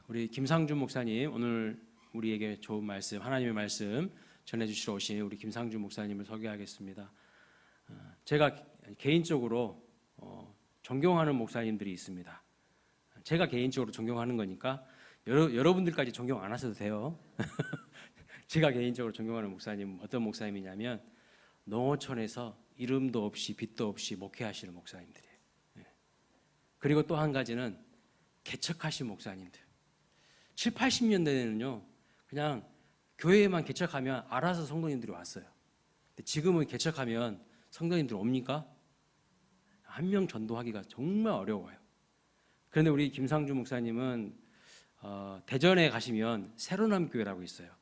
우리 김상준 목사님, 오늘 우리에게 좋은 말씀, 하나님의 말씀 전해주시러 오신 우리 김상준 목사님을 소개하겠습니다. 제가 개인적으로 존경하는 목사님들이 있습니다. 제가 개인적으로 존경하는 거니까 여러분들까지 존경 안 하셔도 돼요. 제가 개인적으로 존경하는 목사님 어떤 목사님이냐면 농어촌에서 이름도 없이 빛도 없이 목회하시는 목사님들이에요. 그리고 또 한 가지는 개척하신 목사님들. 7, 80년대에는요 그냥 교회에만 개척하면 알아서 성도님들이 왔어요. 근데 지금은 개척하면 성도님들 옵니까? 한 명 전도하기가 정말 어려워요. 그런데 우리 김상준 목사님은 대전에 가시면 새로남 교회라고 있어요.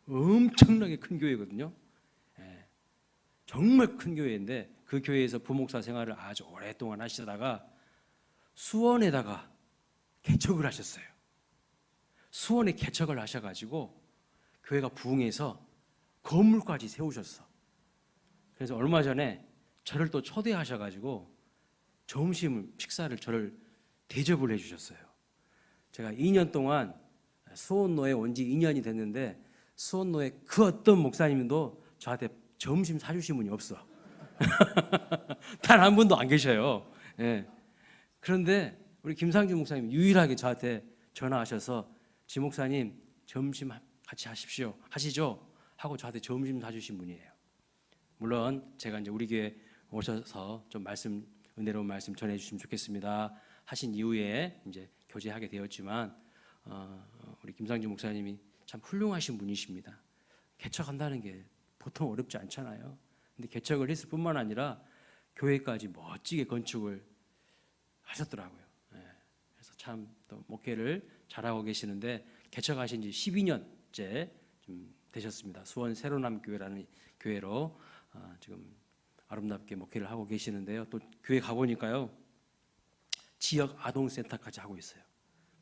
엄청나게 큰 교회거든요. 정말 큰 교회인데 그 교회에서 부목사 생활을 아주 오랫동안 하시다가 수원에다가 개척을 하셨어요. 수원에 개척을 하셔가지고 교회가 부흥해서 건물까지 세우셨어. 그래서 얼마 전에 저를 또 초대하셔가지고 점심 식사를 저를 대접을 해주셨어요. 제가 2년 동안 수원로에 온 지 2년이 됐는데 수원로에 그 어떤 목사님도 저한테 점심 사주신 분이 없어. 단 한 분도 안 계셔요. 그런데 우리 김상준 목사님 유일하게 저한테 전화하셔서 지 목사님 점심 같이 하시죠 하고 저한테 점심 사주신 분이에요. 물론 제가 이제 우리 교회 오셔서 좀 은혜로운 말씀 전해주시면 좋겠습니다 하신 이후에 이제 교제하게 되었지만 우리 김상준 목사님이 참 훌륭하신 분이십니다. 개척한다는 게 보통 어렵지 않잖아요. 근데 개척을 했을 뿐만 아니라 교회까지 멋지게 건축을 하셨더라고요. 그래서 참 또 목회를 잘하고 계시는데 개척하신 지 12년째 좀 되셨습니다. 수원 새로남 교회라는 교회로 지금 아름답게 목회를 하고 계시는데요. 또 교회 가보니까요 지역 아동센터까지 하고 있어요.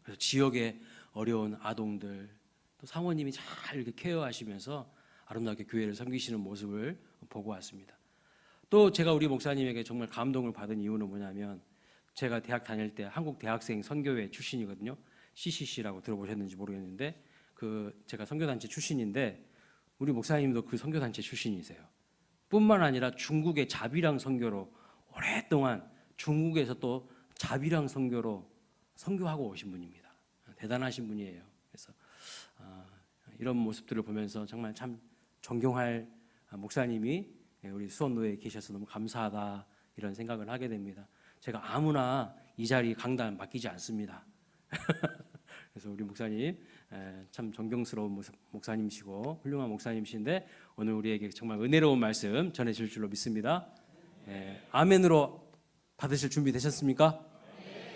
그래서 지역의 어려운 아동들 또 사모님이 잘 이렇게 케어하시면서 아름답게 교회를 섬기시는 모습을 보고 왔습니다. 또 제가 우리 목사님에게 정말 감동을 받은 이유는 뭐냐면 제가 대학 다닐 때 한국 대학생 선교회 출신이거든요. CCC라고 들어보셨는지 모르겠는데 제가 선교단체 출신인데 우리 목사님도 그 선교단체 출신이세요. 뿐만 아니라 중국의 자비랑 선교로 오랫동안 중국에서 또 자비랑 선교로 선교하고 오신 분입니다. 대단하신 분이에요. 그래서 이런 모습들을 보면서 정말 참 존경할 목사님이 우리 수원로에 계셔서 너무 감사하다 이런 생각을 하게 됩니다. 제가 아무나 이 자리 강단 맡기지 않습니다. 그래서 우리 목사님 참 존경스러운 목사님이시고 훌륭한 목사님이신데 오늘 우리에게 정말 은혜로운 말씀 전해질 줄로 믿습니다. 아멘으로 받으실 준비 되셨습니까?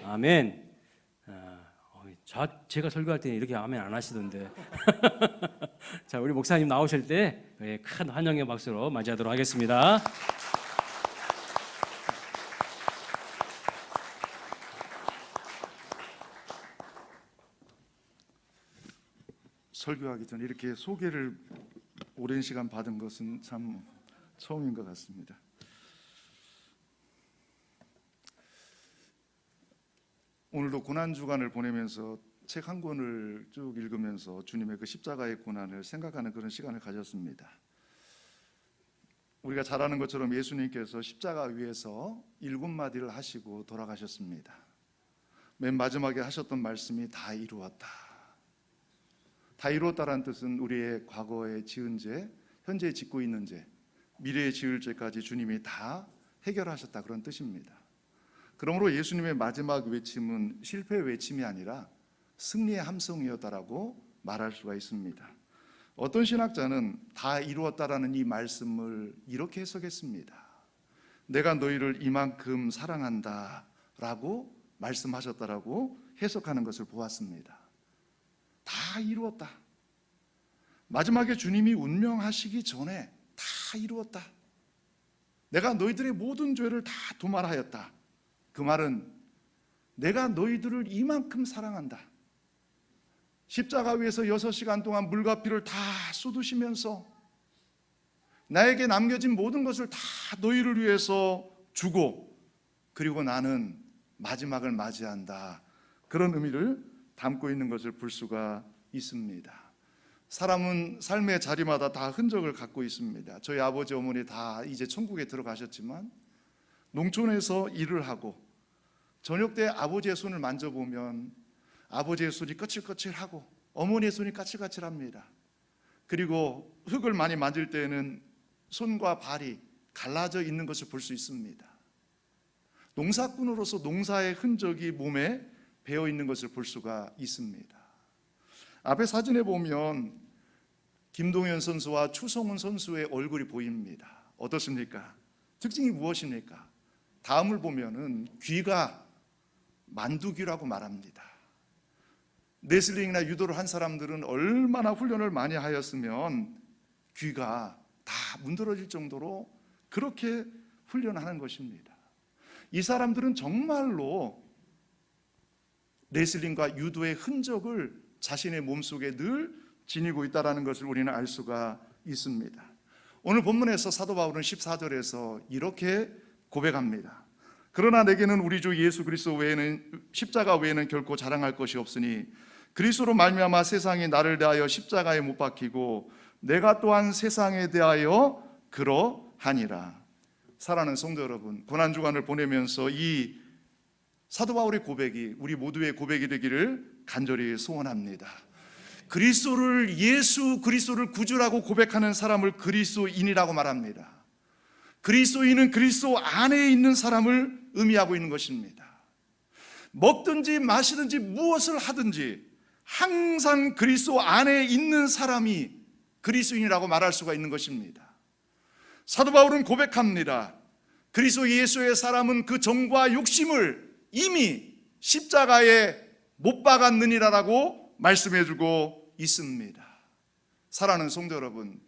아멘. 제가 설교할 때는 이렇게 아멘 안 하시던데. 자, 우리 목사님 나오실 때 큰 환영의 박수로 맞이하도록 하겠습니다. 설교하기 전에 이렇게 소개를 오랜 시간 받은 것은 참 처음인 것 같습니다. 오늘도 고난주간을 보내면서 책 한 권을 쭉 읽으면서 주님의 그 십자가의 고난을 생각하는 그런 시간을 가졌습니다. 우리가 잘 아는 것처럼 예수님께서 십자가 위에서 7마디를 하시고 돌아가셨습니다. 맨 마지막에 하셨던 말씀이 다 이루었다. 다 이루었다라는 뜻은 우리의 과거에 지은 죄, 현재 짓고 있는 죄, 미래에 지을 죄까지 주님이 다 해결하셨다 그런 뜻입니다. 그러므로 예수님의 마지막 외침은 실패 외침이 아니라 승리의 함성이었다라고 말할 수가 있습니다. 어떤 신학자는 다 이루었다라는 이 말씀을 이렇게 해석했습니다. 내가 너희를 이만큼 사랑한다 라고 말씀하셨다라고 해석하는 것을 보았습니다. 다 이루었다. 마지막에 주님이 운명하시기 전에 다 이루었다. 내가 너희들의 모든 죄를 다 도말하였다. 그 말은 내가 너희들을 이만큼 사랑한다. 십자가 위에서 6시간 동안 물과 피를 다 쏟으시면서 나에게 남겨진 모든 것을 다 너희를 위해서 주고 그리고 나는 마지막을 맞이한다. 그런 의미를 담고 있는 것을 볼 수가 있습니다. 사람은 삶의 자리마다 다 흔적을 갖고 있습니다. 저희 아버지 어머니 다 이제 천국에 들어가셨지만 농촌에서 일을 하고 저녁 때 아버지의 손을 만져보면 아버지의 손이 거칠거칠하고 어머니의 손이 까칠까칠합니다. 그리고 흙을 많이 만질 때에는 손과 발이 갈라져 있는 것을 볼 수 있습니다. 농사꾼으로서 농사의 흔적이 몸에 배어 있는 것을 볼 수가 있습니다. 앞에 사진에 보면 김동현 선수와 추성훈 선수의 얼굴이 보입니다. 어떻습니까? 특징이 무엇입니까? 다음을 보면은 귀가 만두귀라고 말합니다. 레슬링이나 유도를 한 사람들은 얼마나 훈련을 많이 하였으면 귀가 다 문드러질 정도로 그렇게 훈련하는 것입니다. 이 사람들은 정말로 레슬링과 유도의 흔적을 자신의 몸속에 늘 지니고 있다는 것을 우리는 알 수가 있습니다. 오늘 본문에서 사도 바울은 14절에서 이렇게 고백합니다. 그러나 내게는 우리 주 예수 그리스도 외에는 십자가 외에는 결코 자랑할 것이 없으니 그리스도로 말미암아 세상이 나를 대하여 십자가에 못 박히고 내가 또한 세상에 대하여 그러하니라. 사랑하는 성도 여러분, 고난주간을 보내면서 이 사도 바울의 고백이 우리 모두의 고백이 되기를 간절히 소원합니다. 그리스도를 예수 그리스도를 구주라고 고백하는 사람을 그리스도인이라고 말합니다. 그리스도인은 그리스도 안에 있는 사람을 의미하고 있는 것입니다. 먹든지 마시든지 무엇을 하든지 항상 그리스도 안에 있는 사람이 그리스도인이라고 말할 수가 있는 것입니다. 사도 바울은 고백합니다. 그리스도 예수의 사람은 그 정과 욕심을 이미 십자가에 못 박았느니라라고 말씀해주고 있습니다. 사랑하는 성도 여러분,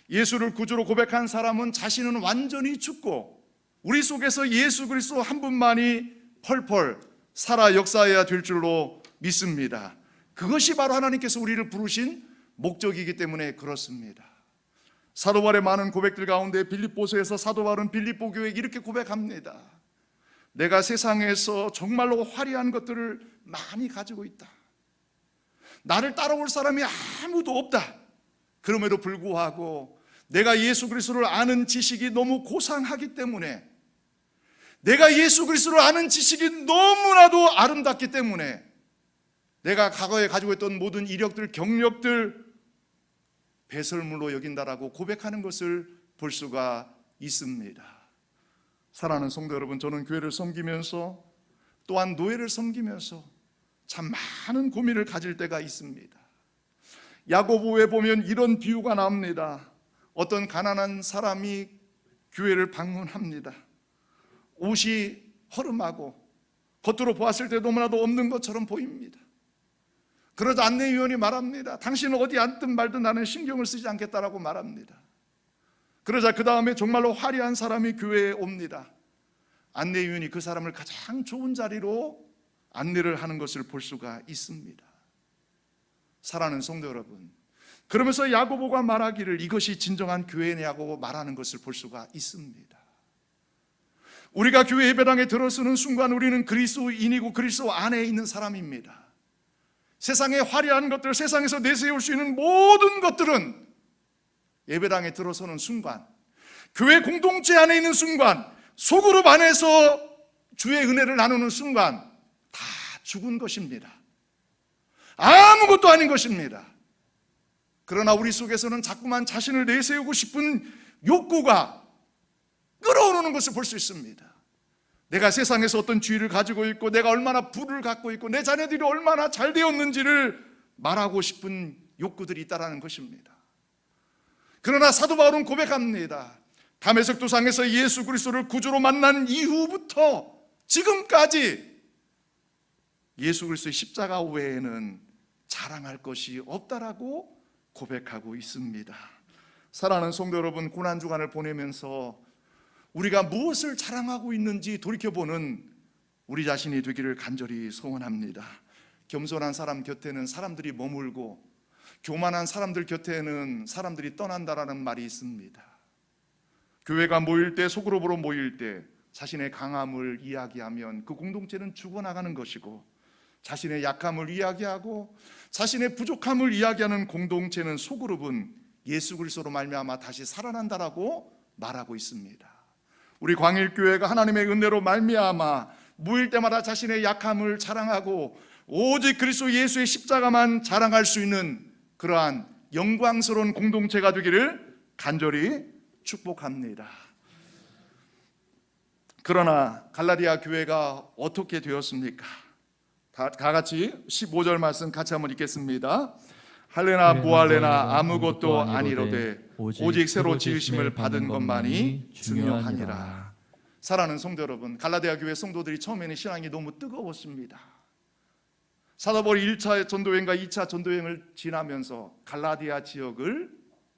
예수를 구주로 고백한 사람은 자신은 완전히 죽고 우리 속에서 예수 그리스도 한 분만이 펄펄 살아 역사해야 될 줄로 믿습니다. 그것이 바로 하나님께서 우리를 부르신 목적이기 때문에 그렇습니다. 사도 바울의 많은 고백들 가운데 빌립보서에서 사도 바울은 빌립보 교회에 이렇게 고백합니다. 내가 세상에서 정말로 화려한 것들을 많이 가지고 있다. 나를 따라올 사람이 아무도 없다. 그럼에도 불구하고 내가 예수 그리스도를 아는 지식이 너무 고상하기 때문에, 내가 예수 그리스도를 아는 지식이 너무나도 아름답기 때문에 내가 과거에 가지고 있던 모든 이력들, 경력들 배설물로 여긴다라고 고백하는 것을 볼 수가 있습니다. 사랑하는 성도 여러분, 저는 교회를 섬기면서 또한 노예를 섬기면서 참 많은 고민을 가질 때가 있습니다. 야고보에 보면 이런 비유가 나옵니다. 어떤 가난한 사람이 교회를 방문합니다. 옷이 허름하고 겉으로 보았을 때 너무나도 없는 것처럼 보입니다. 그러자 안내위원이 말합니다. 당신은 어디 앉든 말든 나는 신경을 쓰지 않겠다라고 말합니다. 그러자 그 다음에 정말로 화려한 사람이 교회에 옵니다. 안내위원이 그 사람을 가장 좋은 자리로 안내를 하는 것을 볼 수가 있습니다. 사랑하는 성도 여러분, 그러면서 야고보가 말하기를 이것이 진정한 교회냐고 말하는 것을 볼 수가 있습니다. 우리가 교회 예배당에 들어서는 순간 우리는 그리스도인이고 그리스도 안에 있는 사람입니다. 세상의 화려한 것들, 세상에서 내세울 수 있는 모든 것들은 예배당에 들어서는 순간, 교회 공동체 안에 있는 순간, 소그룹 안에서 주의 은혜를 나누는 순간 다 죽은 것입니다. 아무것도 아닌 것입니다. 그러나 우리 속에서는 자꾸만 자신을 내세우고 싶은 욕구가 끌어오르는 것을 볼 수 있습니다. 내가 세상에서 어떤 지위를 가지고 있고 내가 얼마나 부를 갖고 있고 내 자녀들이 얼마나 잘 되었는지를 말하고 싶은 욕구들이 있다는 것입니다. 그러나 사도 바울은 고백합니다. 다메섹 도상에서 예수 그리스도를 구주로 만난 이후부터 지금까지 예수 그리스도의 십자가 외에는 자랑할 것이 없다라고 고백하고 있습니다. 사랑하는 성도 여러분, 고난주간을 보내면서 우리가 무엇을 자랑하고 있는지 돌이켜보는 우리 자신이 되기를 간절히 소원합니다. 겸손한 사람 곁에는 사람들이 머물고 교만한 사람들 곁에는 사람들이 떠난다라는 말이 있습니다. 교회가 모일 때, 소그룹으로 모일 때 자신의 강함을 이야기하면 그 공동체는 죽어나가는 것이고, 자신의 약함을 이야기하고 자신의 부족함을 이야기하는 공동체는 소그룹은 예수 그리스도로 말미암아 다시 살아난다라고 말하고 있습니다. 우리 광일교회가 하나님의 은혜로 말미암아 모일 때마다 자신의 약함을 자랑하고 오직 그리스도 예수의 십자가만 자랑할 수 있는 그러한 영광스러운 공동체가 되기를 간절히 축복합니다. 그러나 갈라디아 교회가 어떻게 되었습니까? 다 같이 15절 말씀 같이 한번 읽겠습니다. 할례나 무할례나 아무것도 아니로되 오직 새로 지으심을 받은 것만이 중요하니라. 사랑하는 성도 여러분, 갈라디아 교회 성도들이 처음에는 신앙이 너무 뜨거웠습니다. 사도 바울이 1차 전도여행과 2차 전도여행을 지나면서 갈라디아 지역을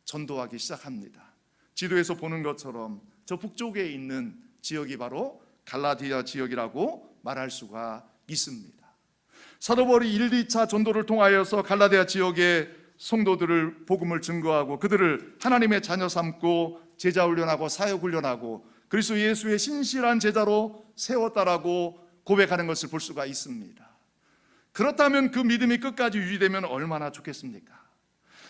전도하기 시작합니다. 지도에서 보는 것처럼 저 북쪽에 있는 지역이 바로 갈라디아 지역이라고 말할 수가 있습니다. 사도 바울이 1, 2차 전도를 통하여서 갈라디아 지역의 성도들을 복음을 증거하고 그들을 하나님의 자녀 삼고 제자 훈련하고 사역 훈련하고 그리스도 예수의 신실한 제자로 세웠다라고 고백하는 것을 볼 수가 있습니다. 그렇다면 그 믿음이 끝까지 유지되면 얼마나 좋겠습니까?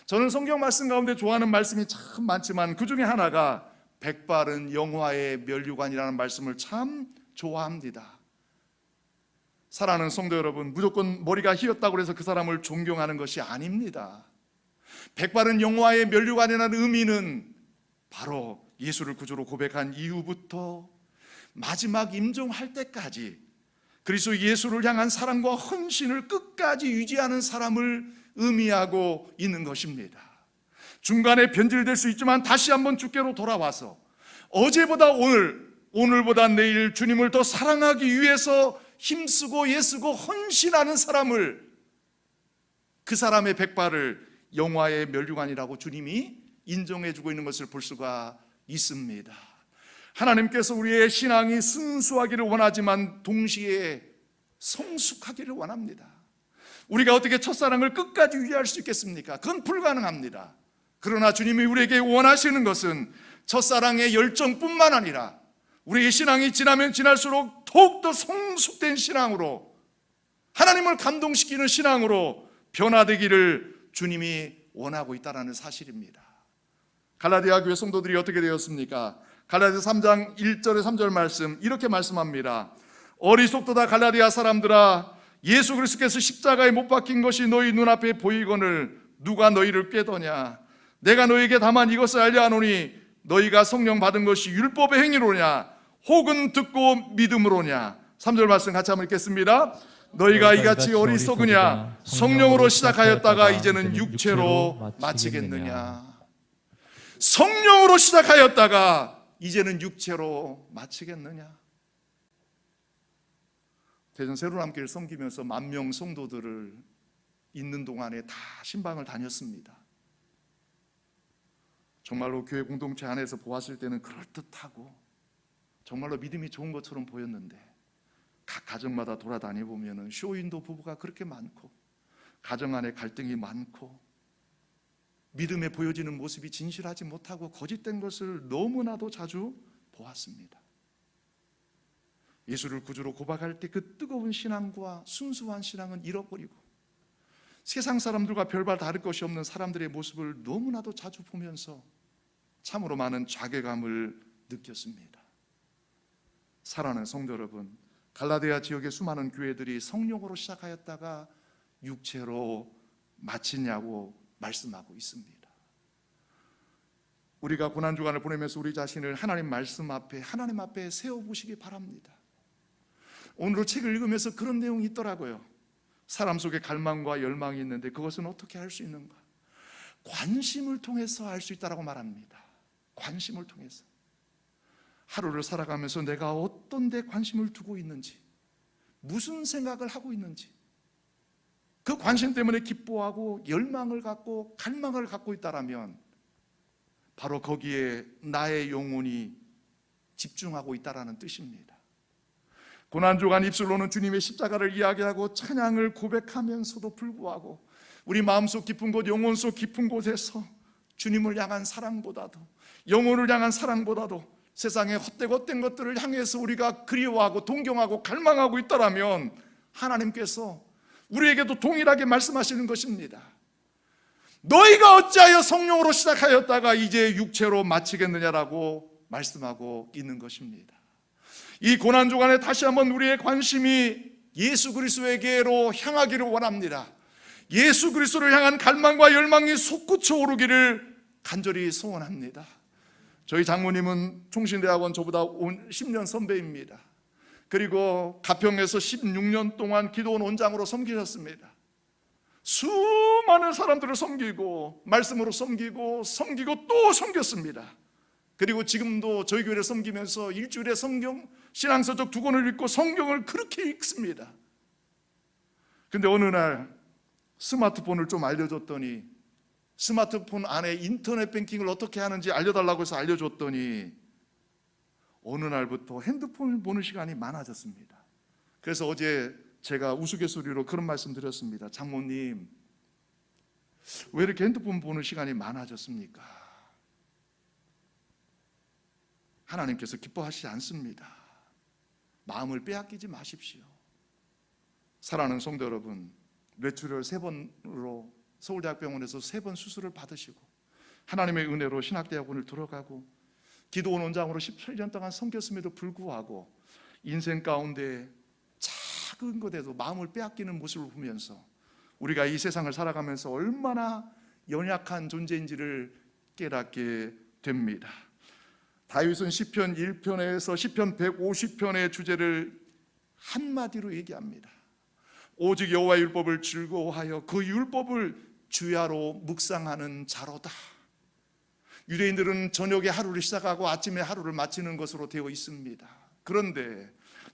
저는 성경 말씀 가운데 좋아하는 말씀이 참 많지만 그 중에 하나가 백발은 영화의 면류관이라는 말씀을 참 좋아합니다. 사랑하는 성도 여러분, 무조건 머리가 휘었다고 해서 그 사람을 존경하는 것이 아닙니다. 백발은 영화의 면류관이라는 의미는 바로 예수를 구주로 고백한 이후부터 마지막 임종할 때까지 그리스도 예수를 향한 사랑과 헌신을 끝까지 유지하는 사람을 의미하고 있는 것입니다. 중간에 변질될 수 있지만 다시 한번 주께로 돌아와서 어제보다 오늘, 오늘보다 내일 주님을 더 사랑하기 위해서 힘쓰고 애쓰고 헌신하는 사람을, 그 사람의 백발을 영화의 면류관이라고 주님이 인정해주고 있는 것을 볼 수가 있습니다. 하나님께서 우리의 신앙이 순수하기를 원하지만 동시에 성숙하기를 원합니다. 우리가 어떻게 첫사랑을 끝까지 유지할 수 있겠습니까? 그건 불가능합니다. 그러나 주님이 우리에게 원하시는 것은 첫사랑의 열정뿐만 아니라 우리의 신앙이 지나면 지날수록 더욱더 성숙된 신앙으로, 하나님을 감동시키는 신앙으로 변화되기를 주님이 원하고 있다는 사실입니다. 갈라디아 교회 성도들이 어떻게 되었습니까? 갈라디아 3장 1절에 3절 말씀 이렇게 말씀합니다. 어리석도다 갈라디아 사람들아, 예수 그리스도께서 십자가에 못 박힌 것이 너희 눈앞에 보이거늘 누가 너희를 꾀더냐? 내가 너희에게 다만 이것을 알려 하노니 너희가 성령 받은 것이 율법의 행위로냐 혹은 듣고 믿음으로냐. 3절 말씀 같이 한번 읽겠습니다. 너희가 이같이 어리석으냐? 성령으로 시작하였다가 이제는 육체로 마치겠느냐? 성령으로 시작하였다가 이제는 육체로 마치겠느냐? 대전 새로남교를 섬기면서 10,000명 성도들을 있는 동안에 다 신방을 다녔습니다. 정말로 교회 공동체 안에서 보았을 때는 그럴듯하고 정말로 믿음이 좋은 것처럼 보였는데 각 가정마다 돌아다니 보면은 쇼윈도 부부가 그렇게 많고 가정 안에 갈등이 많고 믿음에 보여지는 모습이 진실하지 못하고 거짓된 것을 너무나도 자주 보았습니다. 예수를 구주로 고백할 때 그 뜨거운 신앙과 순수한 신앙은 잃어버리고 세상 사람들과 별반 다를 것이 없는 사람들의 모습을 너무나도 자주 보면서 참으로 많은 자괴감을 느꼈습니다. 사랑하는 성도 여러분, 갈라디아 지역의 수많은 교회들이 성령으로 시작하였다가 육체로 마치냐고 말씀하고 있습니다. 우리가 고난주간을 보내면서 우리 자신을 하나님 말씀 앞에, 하나님 앞에 세워보시기 바랍니다. 오늘 책을 읽으면서 그런 내용이 있더라고요. 사람 속에 갈망과 열망이 있는데 그것은 어떻게 할 수 있는가? 관심을 통해서 알 수 있다고 말합니다. 관심을 통해서. 하루를 살아가면서 내가 어떤 데 관심을 두고 있는지, 무슨 생각을 하고 있는지, 그 관심 때문에 기뻐하고 열망을 갖고 갈망을 갖고 있다라면 바로 거기에 나의 영혼이 집중하고 있다라는 뜻입니다. 고난주간 입술로는 주님의 십자가를 이야기하고 찬양을 고백하면서도 불구하고 우리 마음속 깊은 곳, 영혼 속 깊은 곳에서 주님을 향한 사랑보다도, 영혼을 향한 사랑보다도 세상의 헛된 것들을 향해서 우리가 그리워하고 동경하고 갈망하고 있다라면 하나님께서 우리에게도 동일하게 말씀하시는 것입니다. 너희가 어찌하여 성령으로 시작하였다가 이제 육체로 마치겠느냐라고 말씀하고 있는 것입니다. 이 고난주간에 다시 한번 우리의 관심이 예수 그리스도에게로 향하기를 원합니다. 예수 그리스도를 향한 갈망과 열망이 솟구쳐 오르기를 간절히 소원합니다. 저희 장모님은 총신대학원 저보다 10년 선배입니다. 그리고 가평에서 16년 동안 기도원 원장으로 섬기셨습니다. 수많은 사람들을 섬기고 말씀으로 섬기고 또 섬겼습니다. 그리고 지금도 저희 교회를 섬기면서 일주일에 성경 신앙서적 2권을 읽고 성경을 그렇게 읽습니다. 근데 어느 날 스마트폰을 좀 알려줬더니, 스마트폰 안에 인터넷 뱅킹을 어떻게 하는지 알려달라고 해서 알려줬더니 어느 날부터 핸드폰을 보는 시간이 많아졌습니다. 그래서 어제 제가 우스갯소리로 그런 말씀 드렸습니다. 장모님, 왜 이렇게 핸드폰 보는 시간이 많아졌습니까? 하나님께서 기뻐하시지 않습니다. 마음을 빼앗기지 마십시오. 사랑하는 성도 여러분, 뇌출혈 3번으로 서울대학병원에서 3번 수술을 받으시고 하나님의 은혜로 신학대학원을 들어가고 기도원 원장으로 17년 동안 섬겼음에도 불구하고 인생 가운데 작은 것에도 마음을 빼앗기는 모습을 보면서 우리가 이 세상을 살아가면서 얼마나 연약한 존재인지를 깨닫게 됩니다. 다윗은 시편 1편에서 시편 150편의 주제를 한마디로 얘기합니다. 오직 여호와의 율법을 즐거워하여 그 율법을 주야로 묵상하는 자로다. 유대인들은 저녁에 하루를 시작하고 아침에 하루를 마치는 것으로 되어 있습니다. 그런데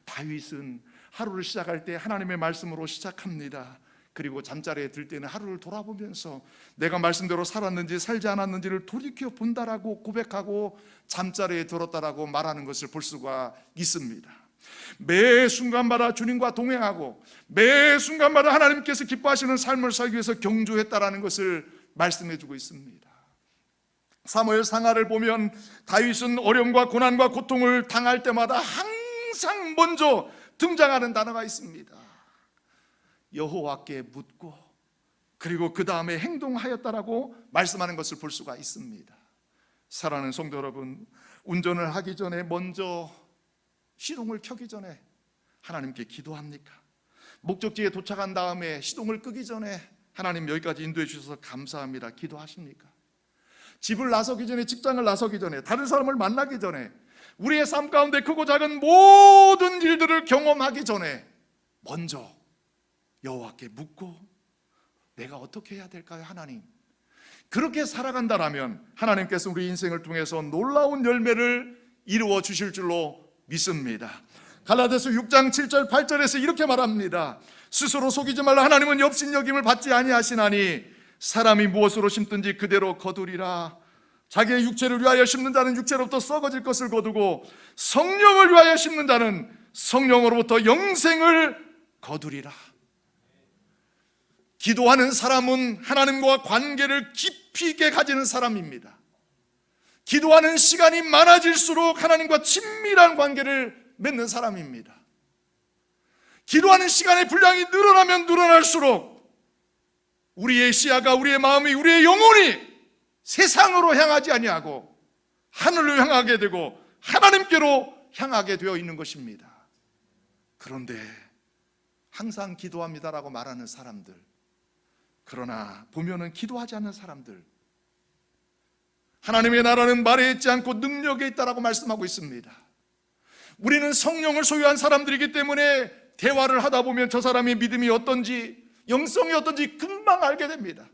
다윗은 하루를 시작할 때 하나님의 말씀으로 시작합니다. 그리고 잠자리에 들 때는 하루를 돌아보면서 내가 말씀대로 살았는지 살지 않았는지를 돌이켜 본다라고 고백하고 잠자리에 들었다라고 말하는 것을 볼 수가 있습니다. 매 순간마다 주님과 동행하고 매 순간마다 하나님께서 기뻐하시는 삶을 살기 위해서 경주했다라는 것을 말씀해 주고 있습니다. 사무엘 상하를 보면 다윗은 어려움과 고난과 고통을 당할 때마다 항상 먼저 등장하는 단어가 있습니다. 여호와께 묻고 그리고 그 다음에 행동하였다라고 말씀하는 것을 볼 수가 있습니다. 사랑하는 성도 여러분, 운전을 하기 전에 먼저 시동을 켜기 전에 하나님께 기도합니까? 목적지에 도착한 다음에 시동을 끄기 전에 하나님 여기까지 인도해 주셔서 감사합니다, 기도하십니까? 집을 나서기 전에, 직장을 나서기 전에, 다른 사람을 만나기 전에, 우리의 삶 가운데 크고 작은 모든 일들을 경험하기 전에 먼저 여호와께 묻고 내가 어떻게 해야 될까요, 하나님? 그렇게 살아간다라면 하나님께서 우리 인생을 통해서 놀라운 열매를 이루어 주실 줄로 믿습니다. 갈라디아서 6장 7절 8절에서 이렇게 말합니다. 스스로 속이지 말라. 하나님은 업신여김을 받지 아니하시나니 사람이 무엇으로 심든지 그대로 거두리라. 자기의 육체를 위하여 심는 자는 육체로부터 썩어질 것을 거두고 성령을 위하여 심는 자는 성령으로부터 영생을 거두리라. 기도하는 사람은 하나님과 관계를 깊이 있게 가지는 사람입니다. 기도하는 시간이 많아질수록 하나님과 친밀한 관계를 맺는 사람입니다. 기도하는 시간의 분량이 늘어나면 늘어날수록 우리의 시야가, 우리의 마음이, 우리의 영혼이 세상으로 향하지 아니하고 하늘로 향하게 되고 하나님께로 향하게 되어 있는 것입니다. 그런데 항상 기도합니다라고 말하는 사람들, 그러나 보면은 기도하지 않는 사람들, 하나님의 나라는 말에 있지 않고 능력에 있다라고 말씀하고 있습니다. 우리는 성령을 소유한 사람들이기 때문에 대화를 하다 보면 저 사람의 믿음이 어떤지, 영성이 어떤지 금방 알게 됩니다.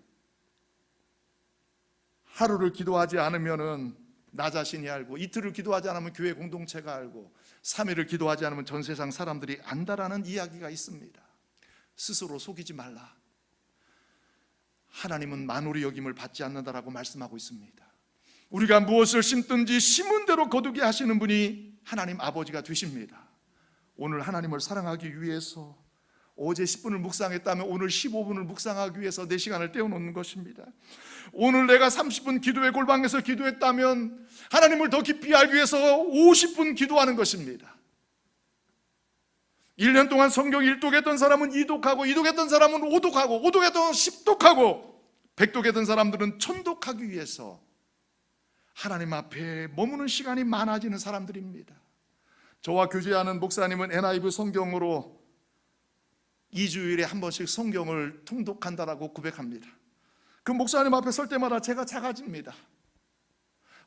하루를 기도하지 않으면 나 자신이 알고, 이틀을 기도하지 않으면 교회 공동체가 알고, 3일을 기도하지 않으면 전 세상 사람들이 안다라는 이야기가 있습니다. 스스로 속이지 말라. 하나님은 만홀의 여김을 받지 않는다라고 말씀하고 있습니다. 우리가 무엇을 심든지 심은 대로 거두게 하시는 분이 하나님 아버지가 되십니다. 오늘 하나님을 사랑하기 위해서 어제 10분을 묵상했다면 오늘 15분을 묵상하기 위해서 내 시간을 떼어놓는 것입니다. 오늘 내가 30분 기도의 골방에서 기도했다면 하나님을 더 깊이 알기 위해서 50분 기도하는 것입니다. 1년 동안 성경 1독했던 사람은 2독하고 2독했던 사람은 5독하고 5독했던 사람은 10독하고 100독했던 사람들은 1000독하기 위해서 하나님 앞에 머무는 시간이 많아지는 사람들입니다. 저와 교제하는 목사님은 NIV 성경으로 2주일에 한 번씩 성경을 통독한다라고 고백합니다. 그 목사님 앞에 설 때마다 제가 작아집니다.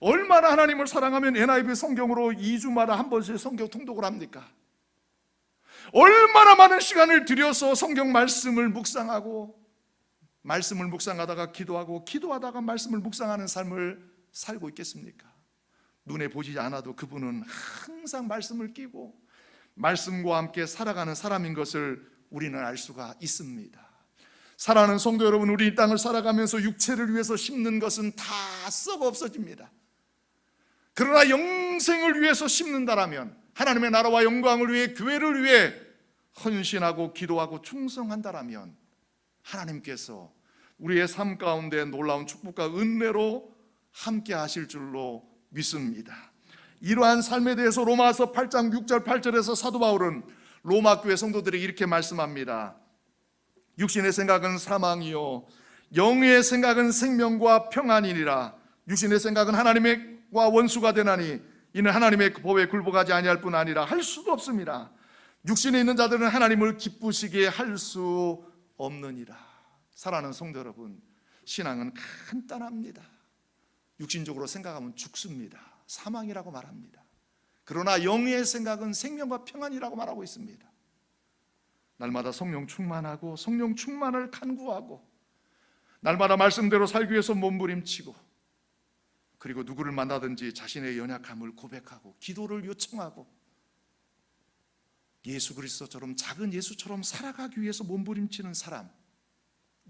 얼마나 하나님을 사랑하면 NIV 성경으로 2주마다 한 번씩 성경 통독을 합니까? 얼마나 많은 시간을 들여서 성경 말씀을 묵상하고, 말씀을 묵상하다가 기도하고, 기도하다가 말씀을 묵상하는 삶을 살고 있겠습니까? 눈에 보이지 않아도 그분은 항상 말씀을 끼고 말씀과 함께 살아가는 사람인 것을 우리는 알 수가 있습니다. 사랑하는 성도 여러분, 우리 이 땅을 살아가면서 육체를 위해서 심는 것은 다 썩어 없어집니다. 그러나 영생을 위해서 심는다라면, 하나님의 나라와 영광을 위해, 교회를 위해 헌신하고 기도하고 충성한다라면 하나님께서 우리의 삶 가운데 놀라운 축복과 은혜로 함께 하실 줄로 믿습니다. 이러한 삶에 대해서 로마서 8장 6절 8절에서 사도 바울은 로마 교회 성도들에게 이렇게 말씀합니다. 육신의 생각은 사망이요 영의 생각은 생명과 평안이니라. 육신의 생각은 하나님과 원수가 되나니 이는 하나님의 법에 굴복하지 아니할 뿐 아니라 할 수도 없습니다. 육신에 있는 자들은 하나님을 기쁘시게 할 수 없느니라. 사랑하는 성도 여러분, 신앙은 간단합니다. 육신적으로 생각하면 죽습니다. 사망이라고 말합니다. 그러나 영의 생각은 생명과 평안이라고 말하고 있습니다. 날마다 성령 충만하고 성령 충만을 간구하고 날마다 말씀대로 살기 위해서 몸부림치고, 그리고 누구를 만나든지 자신의 연약함을 고백하고 기도를 요청하고 예수 그리스도처럼, 작은 예수처럼 살아가기 위해서 몸부림치는 사람,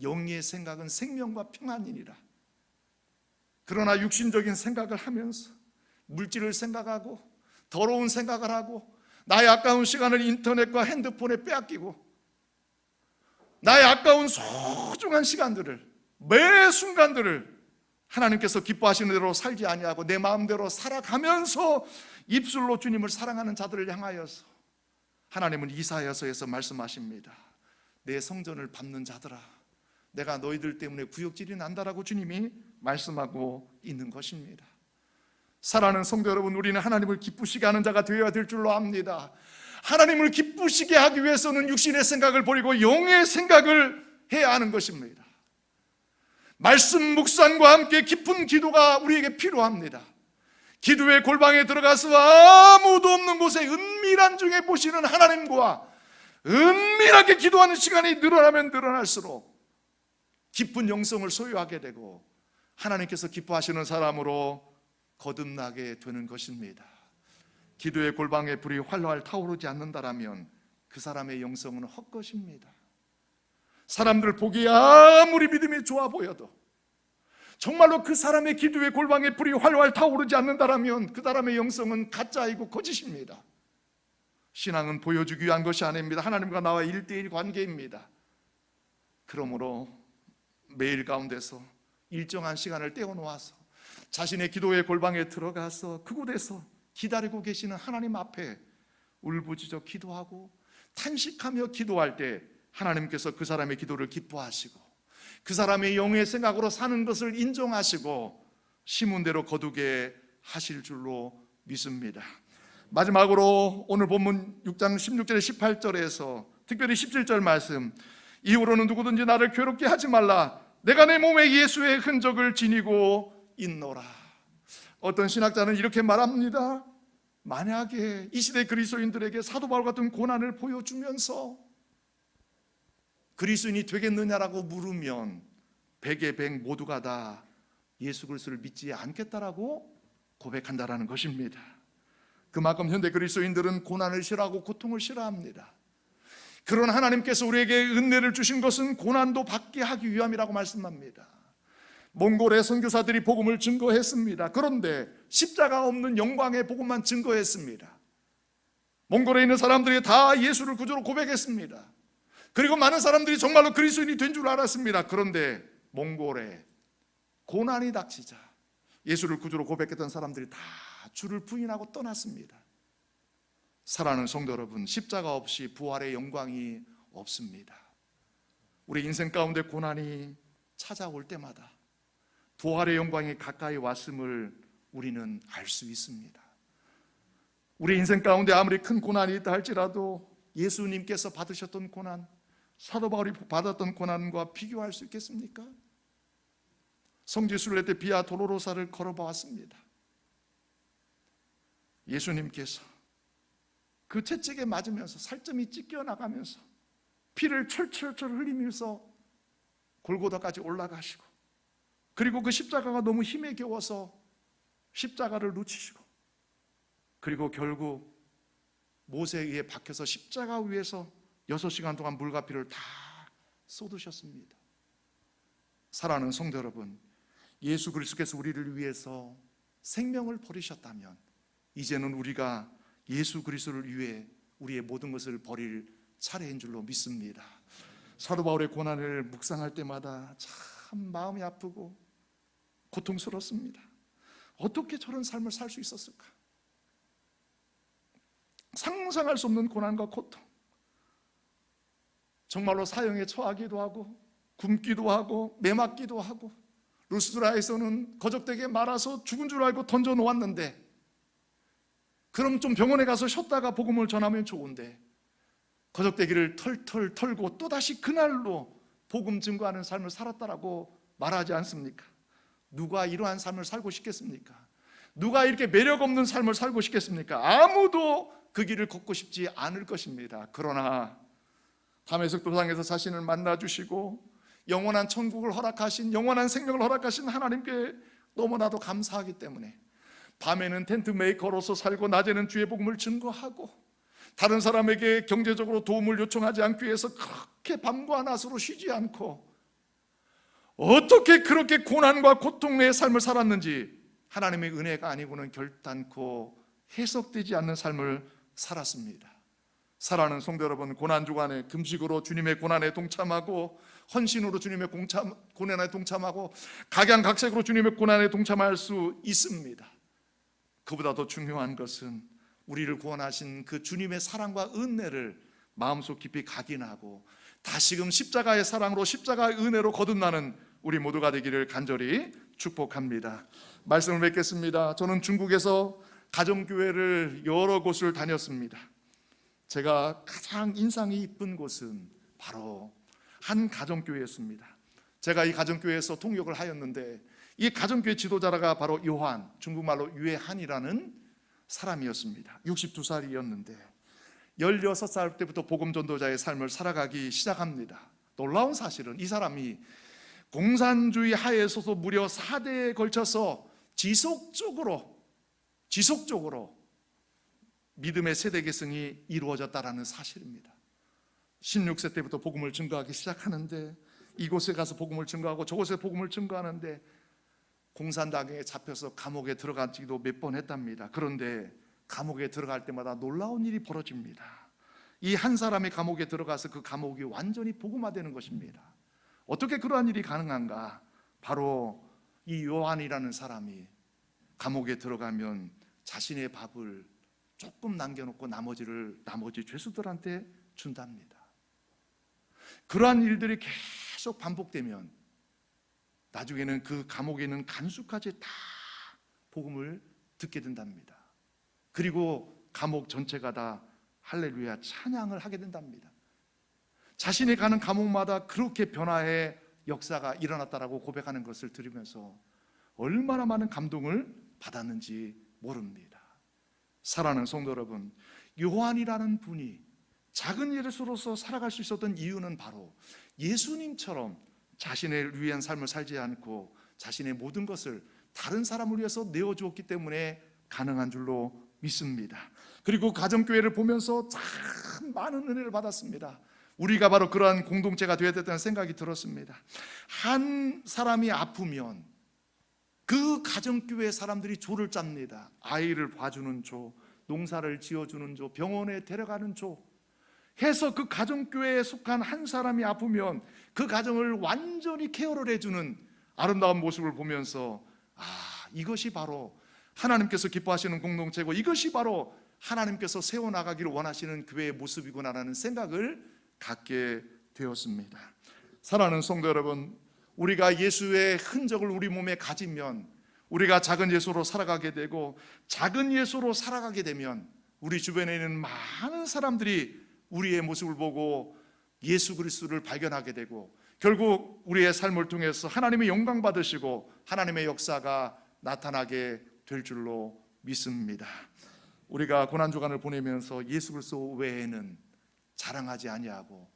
영의 생각은 생명과 평안이니라. 그러나 육신적인 생각을 하면서 물질을 생각하고 더러운 생각을 하고 나의 아까운 시간을 인터넷과 핸드폰에 빼앗기고 나의 아까운 소중한 시간들을, 매 순간들을 하나님께서 기뻐하시는 대로 살지 아니하고 내 마음대로 살아가면서 입술로 주님을 사랑하는 자들을 향하여서 하나님은 이사야서에서 말씀하십니다. 내 성전을 밟는 자들아, 내가 너희들 때문에 구역질이 난다라고 주님이 말씀하고 있는 것입니다. 사랑하는 성도 여러분, 우리는 하나님을 기쁘시게 하는 자가 되어야 될 줄로 압니다. 하나님을 기쁘시게 하기 위해서는 육신의 생각을 버리고 영의 생각을 해야 하는 것입니다. 말씀 묵상과 함께 깊은 기도가 우리에게 필요합니다. 기도의 골방에 들어가서 아무도 없는 곳에 은밀한 중에 보시는 하나님과 은밀하게 기도하는 시간이 늘어나면 늘어날수록 깊은 영성을 소유하게 되고 하나님께서 기뻐하시는 사람으로 거듭나게 되는 것입니다. 기도의 골방에 불이 활활 타오르지 않는다라면 그 사람의 영성은 헛것입니다. 사람들 보기에 아무리 믿음이 좋아 보여도 정말로 그 사람의 기도의 골방에 불이 활활 타오르지 않는다라면 그 사람의 영성은 가짜이고 거짓입니다. 신앙은 보여주기 위한 것이 아닙니다. 하나님과 나와 1대1 관계입니다. 그러므로 매일 가운데서 일정한 시간을 떼어놓아서 자신의 기도의 골방에 들어가서 그곳에서 기다리고 계시는 하나님 앞에 울부짖어 기도하고 탄식하며 기도할 때 하나님께서 그 사람의 기도를 기뻐하시고 그 사람의 영의 생각으로 사는 것을 인정하시고 심은 대로 거두게 하실 줄로 믿습니다. 마지막으로 오늘 본문 6장 16절에 18절에서 특별히 17절 말씀, 이후로는 누구든지 나를 괴롭게 하지 말라. 내가 내 몸에 예수의 흔적을 지니고 있노라. 어떤 신학자는 이렇게 말합니다. 만약에 이 시대 그리스도인들에게 사도 바울 같은 고난을 보여주면서 그리스도인이 되겠느냐라고 물으면 100의 100 모두가 다 예수 그리스도를 믿지 않겠다라고 고백한다라는 것입니다. 그만큼 현대 그리스도인들은 고난을 싫어하고 고통을 싫어합니다. 그러나 하나님께서 우리에게 은혜를 주신 것은 고난도 받게 하기 위함이라고 말씀합니다. 몽골의 선교사들이 복음을 증거했습니다. 그런데 십자가 없는 영광의 복음만 증거했습니다. 몽골에 있는 사람들이 다 예수를 구주로 고백했습니다. 그리고 많은 사람들이 정말로 그리스도인이 된 줄 알았습니다. 그런데 몽골에 고난이 닥치자 예수를 구주로 고백했던 사람들이 다 주를 부인하고 떠났습니다. 사랑하는 성도 여러분, 십자가 없이 부활의 영광이 없습니다. 우리 인생 가운데 고난이 찾아올 때마다 부활의 영광이 가까이 왔음을 우리는 알 수 있습니다. 우리 인생 가운데 아무리 큰 고난이 있다 할지라도 예수님께서 받으셨던 고난, 사도 바울이 받았던 고난과 비교할 수 있겠습니까? 성지순례 때 비아 도로로사를 걸어보았습니다. 예수님께서 그 채찍에 맞으면서 살점이 찢겨나가면서 피를 철철철 흘리면서 골고다까지 올라가시고, 그리고 그 십자가가 너무 힘에 겨워서 십자가를 놓치시고, 그리고 결국 모세에 의해 박혀서 십자가 위에서 6시간 동안 물과 피를 다 쏟으셨습니다. 사랑하는 성도 여러분, 예수 그리스도께서 우리를 위해서 생명을 버리셨다면 이제는 우리가 예수 그리스도를 위해 우리의 모든 것을 버릴 차례인 줄로 믿습니다. 사도 바울의 고난을 묵상할 때마다 참 마음이 아프고 고통스럽습니다. 어떻게 저런 삶을 살 수 있었을까? 상상할 수 없는 고난과 고통, 정말로 사형에 처하기도 하고 굶기도 하고 매맞기도 하고, 루스드라에서는 거적되게 말아서 죽은 줄 알고 던져놓았는데, 그럼 좀 병원에 가서 쉬었다가 복음을 전하면 좋은데, 거적대기를 털털 털고 또다시 그날로 복음 증거하는 삶을 살았다라고 말하지 않습니까? 누가 이러한 삶을 살고 싶겠습니까? 누가 이렇게 매력 없는 삶을 살고 싶겠습니까? 아무도 그 길을 걷고 싶지 않을 것입니다. 그러나 담에색 도상에서 자신을 만나주시고 영원한 천국을 허락하신, 영원한 생명을 허락하신 하나님께 너무나도 감사하기 때문에 밤에는 텐트 메이커로서 살고 낮에는 주의 복음을 증거하고 다른 사람에게 경제적으로 도움을 요청하지 않기 위해서 그렇게 밤과 낮으로 쉬지 않고 어떻게 그렇게 고난과 고통 내의 삶을 살았는지 하나님의 은혜가 아니고는 결단코 해석되지 않는 삶을 살았습니다. 사랑하는 성도 여러분, 고난 주간에 금식으로 주님의 고난에 동참하고 헌신으로 주님의 고난에 동참하고 각양각색으로 주님의 고난에 동참할 수 있습니다. 그보다 더 중요한 것은 우리를 구원하신 그 주님의 사랑과 은혜를 마음속 깊이 각인하고 다시금 십자가의 사랑으로 십자가의 은혜로 거듭나는 우리 모두가 되기를 간절히 축복합니다. 말씀을 맺겠습니다. 저는 중국에서 가정교회를 여러 곳을 다녔습니다. 제가 가장 인상이 깊은 곳은 바로 한 가정교회였습니다. 제가 이 가정교회에서 통역을 하였는데 이 가정교회 지도자가 바로 요한, 중국말로 유해한이라는 사람이었습니다. 62살이었는데 16살 때부터 복음 전도자의 삶을 살아가기 시작합니다. 놀라운 사실은 이 사람이 공산주의 하에서도 무려 4대에 걸쳐서 지속적으로 믿음의 세대 계승이 이루어졌다라는 사실입니다. 16세 때부터 복음을 증거하기 시작하는데 이곳에 가서 복음을 증거하고 저곳에 복음을 증거하는데 공산당에 잡혀서 감옥에 들어가지도 몇 번 했답니다. 그런데 감옥에 들어갈 때마다 놀라운 일이 벌어집니다. 이 한 사람이 감옥에 들어가서 그 감옥이 완전히 복음화되는 것입니다. 어떻게 그러한 일이 가능한가? 바로 이 요한이라는 사람이 감옥에 들어가면 자신의 밥을 조금 남겨놓고 나머지 죄수들한테 준답니다. 그러한 일들이 계속 반복되면 나중에는 그 감옥에 있는 간수까지 다 복음을 듣게 된답니다. 그리고 감옥 전체가 다 할렐루야 찬양을 하게 된답니다. 자신이 가는 감옥마다 그렇게 변화의 역사가 일어났다라고 고백하는 것을 들으면서 얼마나 많은 감동을 받았는지 모릅니다. 사랑하는 성도 여러분, 요한이라는 분이 작은 예수로서 살아갈 수 있었던 이유는 바로 예수님처럼 자신을 위한 삶을 살지 않고 자신의 모든 것을 다른 사람을 위해서 내어주었기 때문에 가능한 줄로 믿습니다. 그리고 가정교회를 보면서 참 많은 은혜를 받았습니다. 우리가 바로 그러한 공동체가 되어야 된다는 생각이 들었습니다. 한 사람이 아프면 그 가정교회 사람들이 조를 짭니다. 아이를 봐주는 조, 농사를 지어주는 조, 병원에 데려가는 조 해서 그 가정교회에 속한 한 사람이 아프면 그 가정을 완전히 케어를 해주는 아름다운 모습을 보면서 이것이 바로 하나님께서 기뻐하시는 공동체고 이것이 바로 하나님께서 세워나가기를 원하시는 교회의 모습이구나라는 생각을 갖게 되었습니다. 사랑하는 성도 여러분, 우리가 예수의 흔적을 우리 몸에 가지면 우리가 작은 예수로 살아가게 되고, 작은 예수로 살아가게 되면 우리 주변에 있는 많은 사람들이 우리의 모습을 보고 예수 그리스도를 발견하게 되고, 결국 우리의 삶을 통해서 하나님의 영광 받으시고 하나님의 역사가 나타나게 될 줄로 믿습니다. 우리가 고난주간을 보내면서 예수 그리스도 외에는 자랑하지 아니하고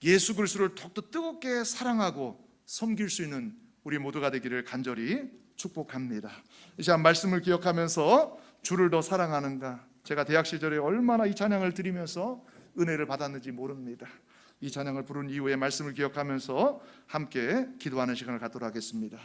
예수 그리스도를 더욱더 뜨겁게 사랑하고 섬길 수 있는 우리 모두가 되기를 간절히 축복합니다. 이 시간 말씀을 기억하면서 주를 더 사랑하는가. 제가 대학 시절에 얼마나 이 찬양을 드리면서 은혜를 받았는지 모릅니다. 이 찬양을 부른 이후에 말씀을 기억하면서 함께 기도하는 시간을 갖도록 하겠습니다.